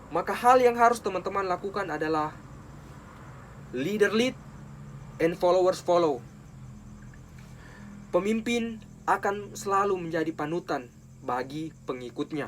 maka hal yang harus teman-teman lakukan adalah leader lead and followers follow. Pemimpin akan selalu menjadi panutan bagi pengikutnya.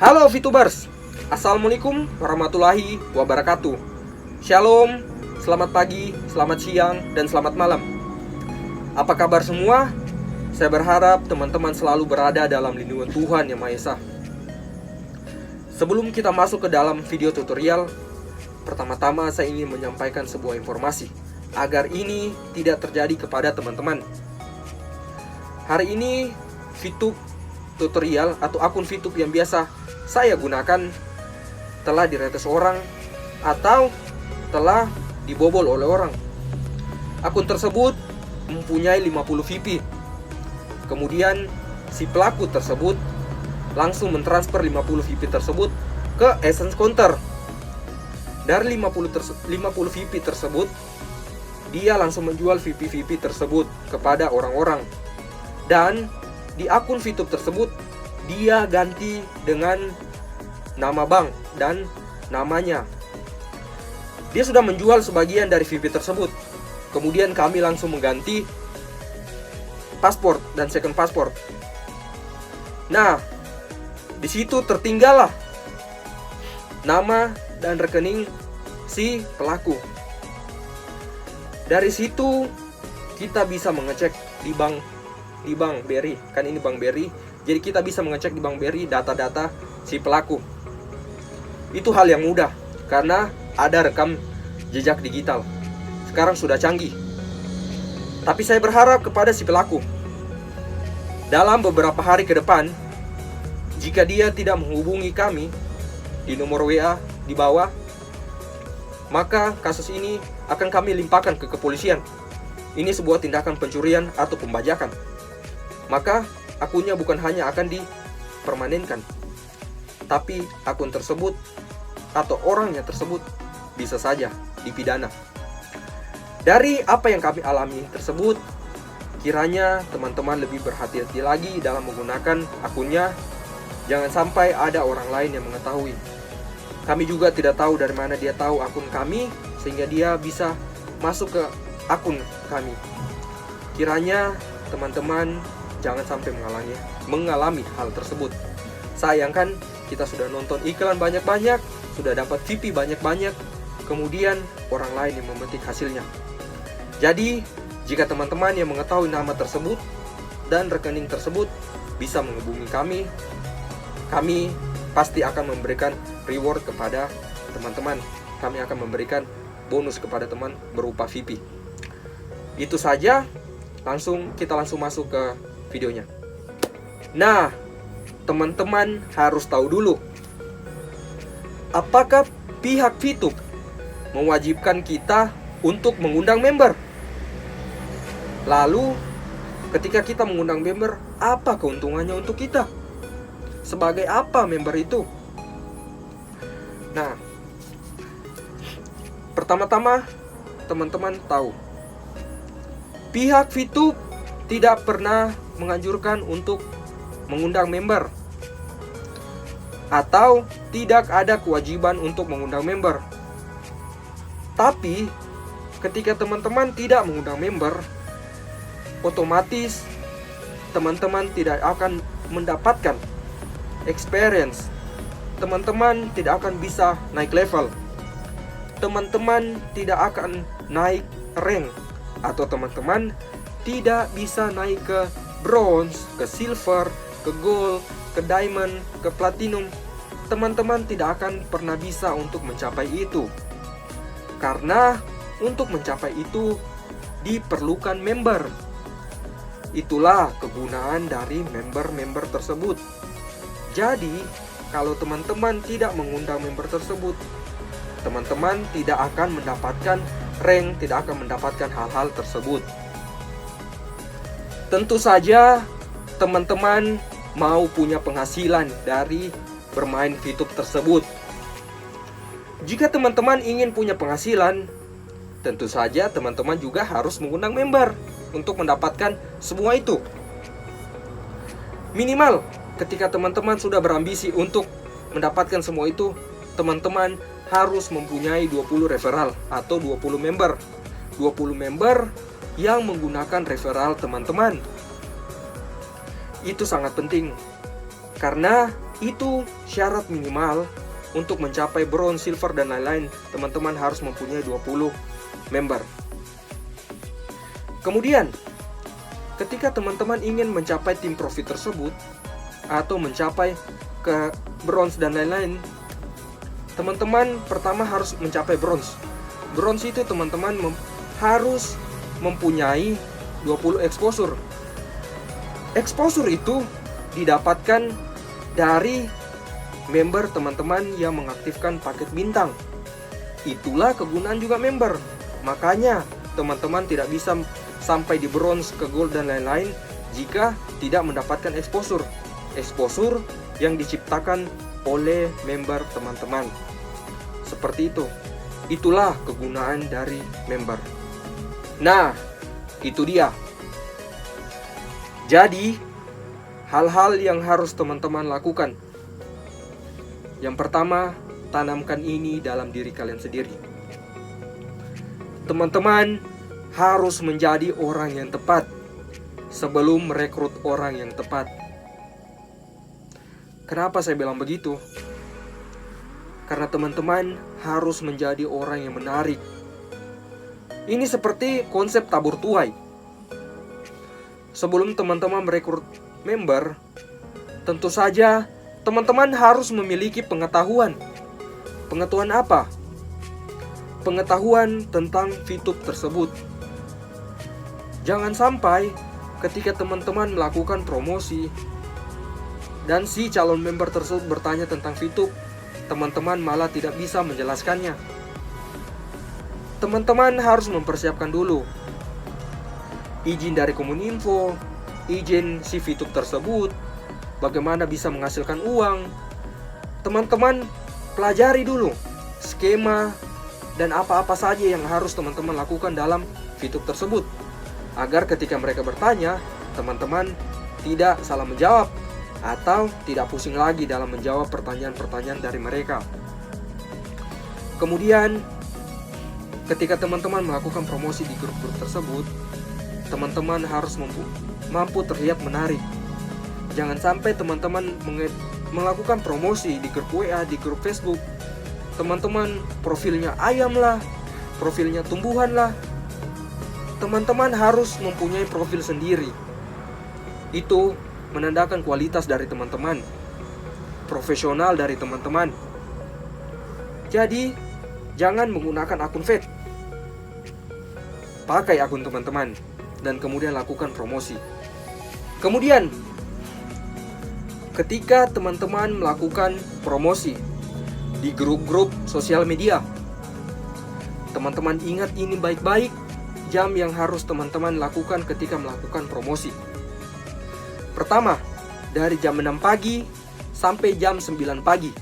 Halo VTubers, Assalamualaikum warahmatullahi wabarakatuh. Shalom, selamat pagi, selamat siang, dan selamat malam. Apa kabar semua? Saya berharap teman-teman selalu berada dalam lindungan Tuhan Yang Maha Esa. Sebelum kita masuk ke dalam video tutorial, pertama-tama saya ingin menyampaikan sebuah informasi agar ini tidak terjadi kepada teman-teman. Hari ini VTube tutorial atau akun VTube yang biasa saya gunakan telah diretas orang atau telah dibobol oleh orang. Akun tersebut mempunyai 50 VP. Kemudian si pelaku tersebut langsung mentransfer 50 VP tersebut ke Essence Counter. Dari 50 VP tersebut, dia langsung menjual VP tersebut kepada orang-orang. Dan di akun VTube tersebut dia ganti dengan nama bank dan namanya. Dia sudah menjual sebagian dari VP tersebut. Kemudian kami langsung mengganti paspor dan second paspor. Nah, di situ tertinggallah nama dan rekening si pelaku. Dari situ kita bisa mengecek di bank BRI, kan ini bank BRI. Jadi kita bisa mengecek di bank BRI data-data si pelaku. Itu hal yang mudah karena ada rekam jejak digital. Sekarang sudah canggih. Tapi saya berharap kepada si pelaku, dalam beberapa hari ke depan, jika dia tidak menghubungi kami di nomor WA di bawah, maka kasus ini akan kami limpahkan ke kepolisian. Ini sebuah tindakan pencurian atau pembajakan. Maka akunnya bukan hanya akan dipermanenkan, tapi akun tersebut atau orangnya tersebut bisa saja dipidana. Dari apa yang kami alami tersebut, kiranya teman-teman lebih berhati-hati lagi dalam menggunakan akunnya. Jangan sampai ada orang lain yang mengetahui. Kami juga tidak tahu dari mana dia tahu akun kami sehingga dia bisa masuk ke akun kami. Kiranya teman-teman jangan sampai mengalami hal tersebut. Sayangkan kita sudah nonton iklan banyak-banyak, sudah dapat VP banyak-banyak, kemudian orang lain yang memetik hasilnya. Jadi, jika teman-teman yang mengetahui nama tersebut dan rekening tersebut bisa menghubungi kami, kami pasti akan memberikan reward kepada teman-teman. Kami akan memberikan bonus kepada teman berupa VP. Itu saja, kita langsung masuk ke videonya. Nah, teman-teman harus tahu dulu, apakah pihak VTube mewajibkan kita untuk mengundang member? Lalu, ketika kita mengundang member, apa keuntungannya untuk kita? Sebagai apa member itu? Nah, pertama-tama teman-teman tahu, pihak VTube tidak pernah menganjurkan untuk mengundang member, atau tidak ada kewajiban untuk mengundang member. Tapi ketika teman-teman tidak mengundang member, otomatis teman-teman tidak akan mendapatkan experience. Teman-teman tidak akan bisa naik level. Teman-teman tidak akan naik rank, atau teman-teman tidak bisa naik ke bronze, ke silver, ke gold, ke diamond, ke platinum. Teman-teman tidak akan pernah bisa untuk mencapai itu. Karena untuk mencapai itu diperlukan member. Itulah kegunaan dari member-member tersebut. Jadi, kalau teman-teman tidak mengundang member tersebut, teman-teman tidak akan mendapatkan rank, tidak akan mendapatkan hal-hal tersebut. Tentu saja teman-teman mau punya penghasilan dari bermain VTube tersebut. Jika teman-teman ingin punya penghasilan, tentu saja teman-teman juga harus mengundang member untuk mendapatkan semua itu. Minimal ketika teman-teman sudah berambisi untuk mendapatkan semua itu, teman-teman harus mempunyai 20 referral atau 20 member. 20 member yang menggunakan referral teman-teman. Itu sangat penting, karena itu syarat minimal untuk mencapai bronze, silver, dan lain-lain. Teman-teman harus mempunyai 20 member. Kemudian, ketika teman-teman ingin mencapai tim profit tersebut atau mencapai ke bronze dan lain-lain, teman-teman pertama harus mencapai bronze. Bronze itu teman-teman harus mempunyai 20 exposure. Exposure itu didapatkan dari member teman-teman yang mengaktifkan paket bintang. Itulah kegunaan juga member. Makanya teman-teman tidak bisa sampai di bronze, ke gold, dan lain-lain jika tidak mendapatkan exposure. Exposure yang diciptakan oleh member teman-teman. Seperti itu. Itulah kegunaan dari member. Nah, itu dia. Jadi, hal-hal yang harus teman-teman lakukan. Yang pertama, tanamkan ini dalam diri kalian sendiri. Teman-teman harus menjadi orang yang tepat sebelum merekrut orang yang tepat. Kenapa saya bilang begitu? Karena teman-teman harus menjadi orang yang menarik. Ini seperti konsep tabur tuai. Sebelum teman-teman merekrut member, tentu saja teman-teman harus memiliki pengetahuan. Pengetahuan apa? Pengetahuan tentang VTube tersebut. Jangan sampai ketika teman-teman melakukan promosi dan si calon member tersebut bertanya tentang VTube, teman-teman malah tidak bisa menjelaskannya. Teman-teman harus mempersiapkan dulu izin dari Komuninfo, izin si VTube tersebut, bagaimana bisa menghasilkan uang. Teman-teman pelajari dulu skema dan apa-apa saja yang harus teman-teman lakukan dalam VTube tersebut, agar ketika mereka bertanya, teman-teman tidak salah menjawab atau tidak pusing lagi dalam menjawab pertanyaan-pertanyaan dari mereka. Kemudian, ketika teman-teman melakukan promosi di grup-grup tersebut, teman-teman harus mampu terlihat menarik. Jangan sampai teman-teman melakukan promosi di grup WA, di grup Facebook, teman-teman profilnya ayam lah, profilnya tumbuhan lah. Teman-teman harus mempunyai profil sendiri. Itu menandakan kualitas dari teman-teman, profesional dari teman-teman. Jadi, jangan menggunakan akun fake. Pakai akun teman-teman dan kemudian lakukan promosi. Kemudian, ketika teman-teman melakukan promosi di grup-grup sosial media, teman-teman ingat ini baik-baik, jam yang harus teman-teman lakukan ketika melakukan promosi. Pertama, dari jam 6 pagi sampai jam 9 pagi.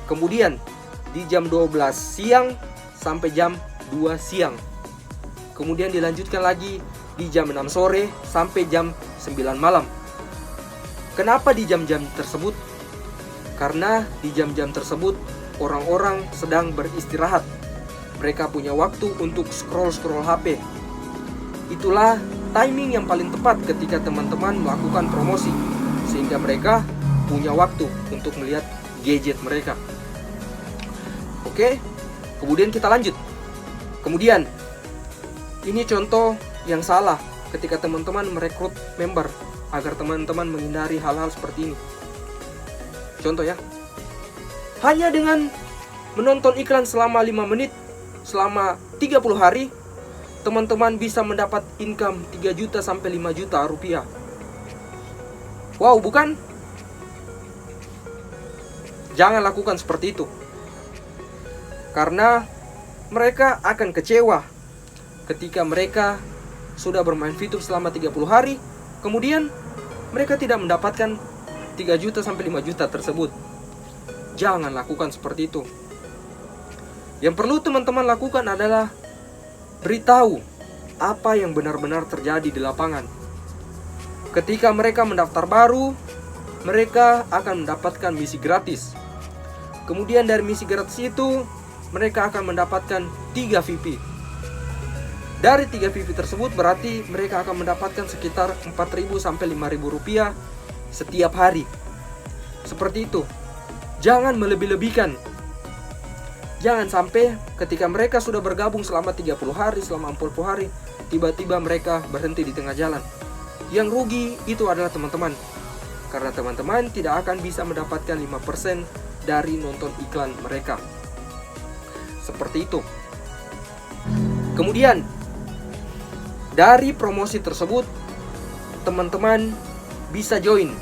Kemudian, di jam 12 siang sampai jam 2 siang. Kemudian dilanjutkan lagi di jam 6 sore sampai jam 9 malam. Kenapa di jam-jam tersebut? Karena di jam-jam tersebut orang-orang sedang beristirahat. Mereka punya waktu untuk scroll-scroll HP. Itulah timing yang paling tepat ketika teman-teman melakukan promosi, sehingga mereka punya waktu untuk melihat gadget mereka. Oke, kemudian kita lanjut. Kemudian, ini contoh yang salah ketika teman-teman merekrut member, agar teman-teman menghindari hal-hal seperti ini. Contoh ya, hanya dengan menonton iklan selama 5 menit, selama 30 hari, teman-teman bisa mendapat income 3 juta sampai 5 juta rupiah. Wow, bukan? Jangan lakukan seperti itu. Karena mereka akan kecewa ketika mereka sudah bermain VTube selama 30 hari, kemudian mereka tidak mendapatkan 3 juta sampai 5 juta tersebut. Jangan lakukan seperti itu. Yang perlu teman-teman lakukan adalah beritahu apa yang benar-benar terjadi di lapangan. Ketika mereka mendaftar baru, mereka akan mendapatkan misi gratis. Kemudian dari misi gratis itu, mereka akan mendapatkan 3 VIP. Dari 3 VIP tersebut berarti mereka akan mendapatkan sekitar 4.000 sampai 5.000 rupiah setiap hari. Seperti itu. Jangan melebih-lebihkan. Jangan sampai ketika mereka sudah bergabung selama 30 hari, selama 40 hari, tiba-tiba mereka berhenti di tengah jalan. Yang rugi itu adalah teman-teman. Karena teman-teman tidak akan bisa mendapatkan 5% dari nonton iklan mereka. Seperti itu. Kemudian, dari promosi tersebut, teman-teman bisa join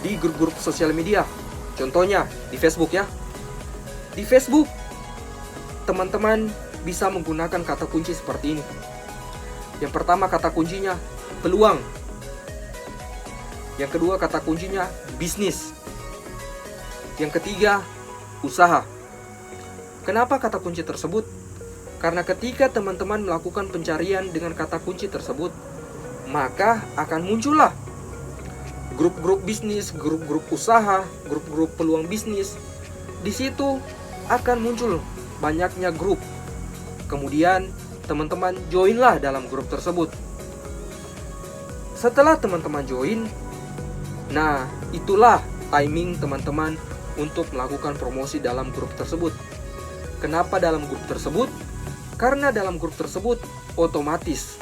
di grup-grup sosial media. Contohnya di Facebook ya. Di Facebook, teman-teman bisa menggunakan kata kunci seperti ini. Yang pertama kata kuncinya peluang. Yang kedua kata kuncinya bisnis. Yang ketiga usaha. Kenapa kata kunci tersebut? Karena ketika teman-teman melakukan pencarian dengan kata kunci tersebut, maka akan muncullah grup-grup bisnis, grup-grup usaha, grup-grup peluang bisnis. Di situ akan muncul banyaknya grup. Kemudian teman-teman joinlah dalam grup tersebut. Setelah teman-teman join, nah itulah timing teman-teman untuk melakukan promosi dalam grup tersebut. Kenapa dalam grup tersebut? Karena dalam grup tersebut otomatis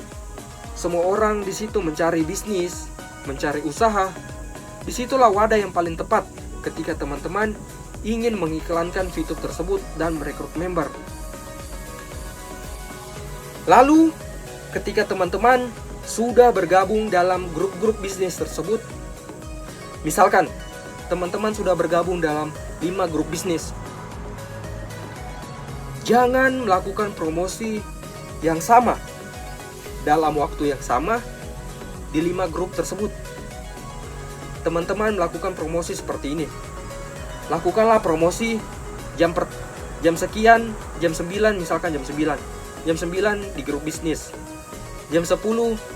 semua orang di situ mencari bisnis, mencari usaha. Disitulah wadah yang paling tepat ketika teman-teman ingin mengiklankan fitur tersebut dan merekrut member. Lalu, ketika teman-teman sudah bergabung dalam grup-grup bisnis tersebut, misalkan teman-teman sudah bergabung dalam 5 grup bisnis, jangan melakukan promosi yang sama dalam waktu yang sama di 5 grup tersebut. Teman-teman melakukan promosi seperti ini. Lakukanlah promosi jam sekian, jam 9 misalkan jam 9. Jam 9 di grup bisnis. Jam 10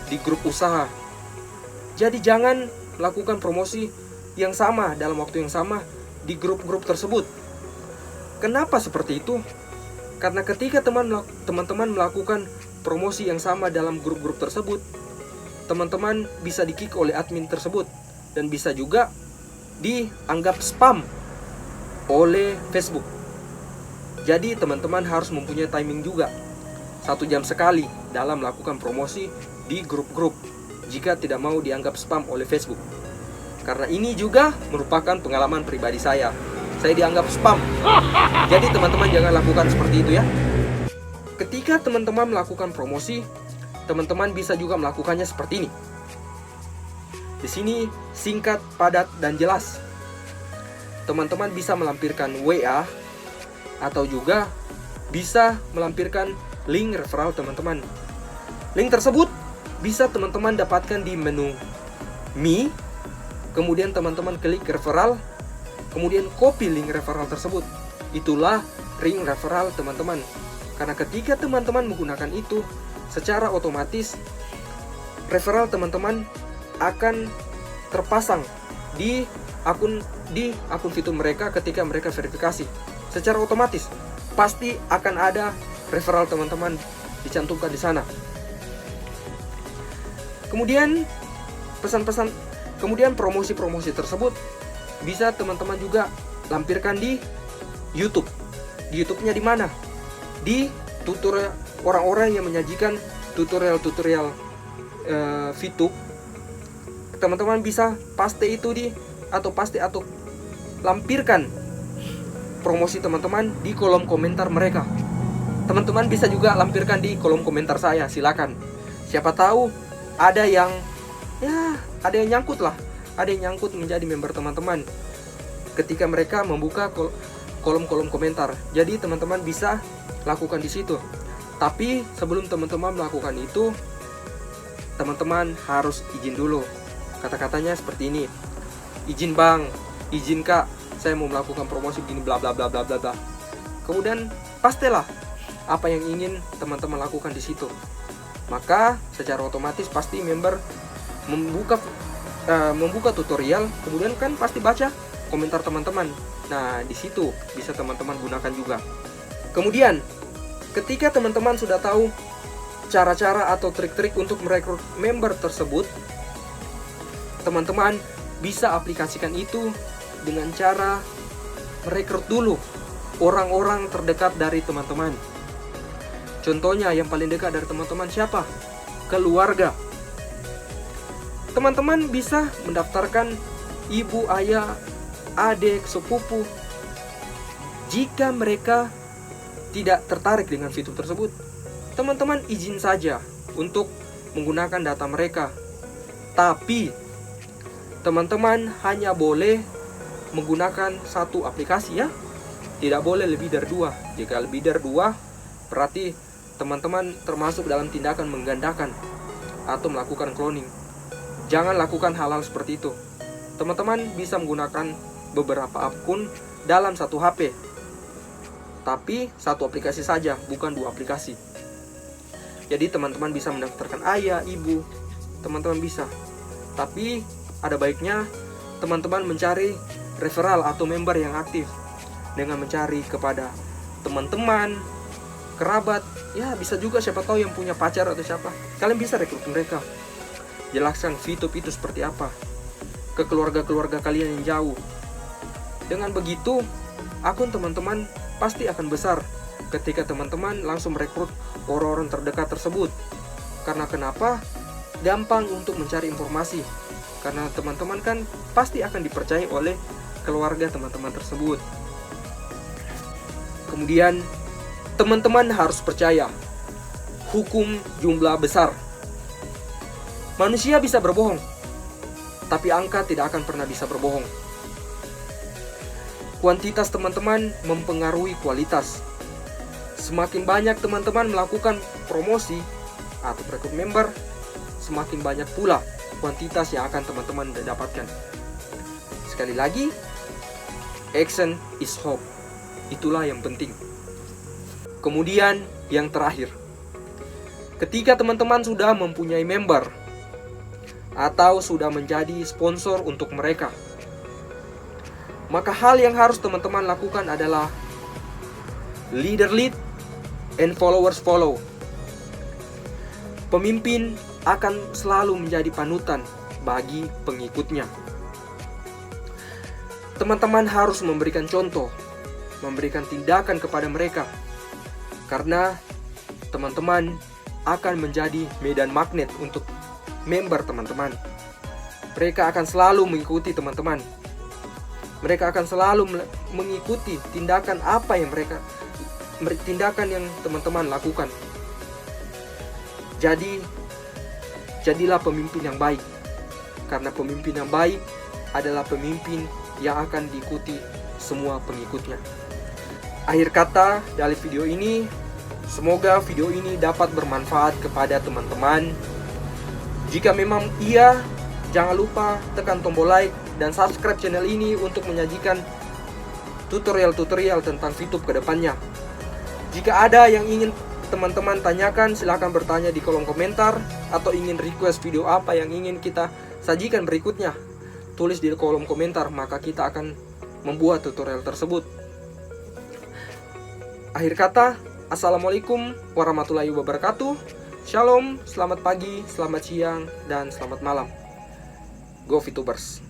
di grup usaha. Jadi jangan melakukan promosi yang sama dalam waktu yang sama di grup-grup tersebut. Kenapa seperti itu? Karena ketika teman-teman melakukan promosi yang sama dalam grup-grup tersebut, teman-teman bisa di-kick oleh admin tersebut dan bisa juga dianggap spam oleh Facebook. Jadi teman-teman harus mempunyai timing juga, 1 jam sekali dalam melakukan promosi di grup-grup jika tidak mau dianggap spam oleh Facebook. Karena ini juga merupakan pengalaman pribadi saya dianggap spam. Jadi teman-teman jangan lakukan seperti itu ya. Ketika teman-teman melakukan promosi, teman-teman bisa juga melakukannya seperti ini. Di sini singkat, padat, dan jelas. Teman-teman bisa melampirkan WA atau juga bisa melampirkan link referral teman-teman. Link tersebut bisa teman-teman dapatkan di menu Me. Kemudian teman-teman klik referral, kemudian copy link referral tersebut. Itulah link referral teman-teman. Karena ketika teman-teman menggunakan itu, secara otomatis referral teman-teman akan terpasang di akun fitur mereka ketika mereka verifikasi. Secara otomatis pasti akan ada referral teman-teman dicantumkan di sana. Kemudian kemudian promosi-promosi tersebut bisa teman-teman juga lampirkan di YouTube. Di YouTube-nya di mana? Di tutorial orang-orang yang menyajikan tutorial-tutorial VTube. Teman-teman bisa paste atau lampirkan promosi teman-teman di kolom komentar mereka. Teman-teman bisa juga lampirkan di kolom komentar saya, silakan. Siapa tahu ada yang nyangkut lah, ada yang nyangkut menjadi member teman-teman ketika mereka membuka kolom-kolom komentar. Jadi teman-teman bisa lakukan di situ. Tapi sebelum teman-teman melakukan itu, teman-teman harus izin dulu. Kata-katanya seperti ini. Izin bang, izin kak, saya mau melakukan promosi begini bla bla bla bla bla. Kemudian pastilah apa yang ingin teman-teman lakukan di situ. Maka secara otomatis pasti member membuka tutorial, kemudian kan pasti baca komentar teman-teman. Nah, di situ bisa teman-teman gunakan juga. Kemudian, ketika teman-teman sudah tahu cara-cara atau trik-trik untuk merekrut member tersebut, teman-teman bisa aplikasikan itu dengan cara merekrut dulu orang-orang terdekat dari teman-teman. Contohnya yang paling dekat dari teman-teman siapa? Keluarga. Teman-teman bisa mendaftarkan ibu, ayah, adik, sepupu. Jika mereka tidak tertarik dengan fitur tersebut, teman-teman izin saja untuk menggunakan data mereka. Tapi teman-teman hanya boleh menggunakan satu aplikasi ya. Tidak boleh lebih dari 2. Jika lebih dari 2, berarti teman-teman termasuk dalam tindakan menggandakan atau melakukan cloning. Jangan lakukan hal-hal seperti itu. Teman-teman bisa menggunakan beberapa akun dalam satu HP, tapi satu aplikasi saja, bukan 2 aplikasi. Jadi teman-teman bisa mendaftarkan ayah, ibu, teman-teman bisa. Tapi ada baiknya teman-teman mencari referral atau member yang aktif dengan mencari kepada teman-teman, kerabat, ya bisa juga siapa tahu yang punya pacar atau siapa. Kalian bisa rekrut mereka. Jelaskan fitur itu seperti apa ke keluarga-keluarga kalian yang jauh. Dengan begitu, akun teman-teman pasti akan besar ketika teman-teman langsung merekrut orang-orang terdekat tersebut. Karena kenapa? Gampang untuk mencari informasi. Karena teman-teman kan pasti akan dipercaya oleh keluarga teman-teman tersebut. Kemudian, teman-teman harus percaya hukum jumlah besar. Manusia bisa berbohong, tapi angka tidak akan pernah bisa berbohong. Kuantitas teman-teman mempengaruhi kualitas. Semakin banyak teman-teman melakukan promosi atau rekrut member, semakin banyak pula kuantitas yang akan teman-teman dapatkan. Sekali lagi, action is hope. Itulah yang penting. Kemudian yang terakhir, ketika teman-teman sudah mempunyai member atau sudah menjadi sponsor untuk mereka, maka hal yang harus teman-teman lakukan adalah leader lead and followers follow. Pemimpin akan selalu menjadi panutan bagi pengikutnya. Teman-teman harus memberikan contoh, memberikan tindakan kepada mereka, karena teman-teman akan menjadi medan magnet untuk member teman-teman. Mereka akan selalu mengikuti teman-teman. Mereka akan selalu mengikuti tindakan apa yang tindakan yang teman-teman lakukan. Jadi, jadilah pemimpin yang baik. Karena pemimpin yang baik adalah pemimpin yang akan diikuti semua pengikutnya. Akhir kata dari video ini, semoga video ini dapat bermanfaat kepada teman-teman. Jika memang iya, jangan lupa tekan tombol like dan subscribe channel ini untuk menyajikan tutorial-tutorial tentang VTube ke depannya. Jika ada yang ingin teman-teman tanyakan, silahkan bertanya di kolom komentar, atau ingin request video apa yang ingin kita sajikan berikutnya, tulis di kolom komentar, maka kita akan membuat tutorial tersebut. Akhir kata, assalamualaikum warahmatullahi wabarakatuh. Shalom, selamat pagi, selamat siang, dan selamat malam. Go VTubers!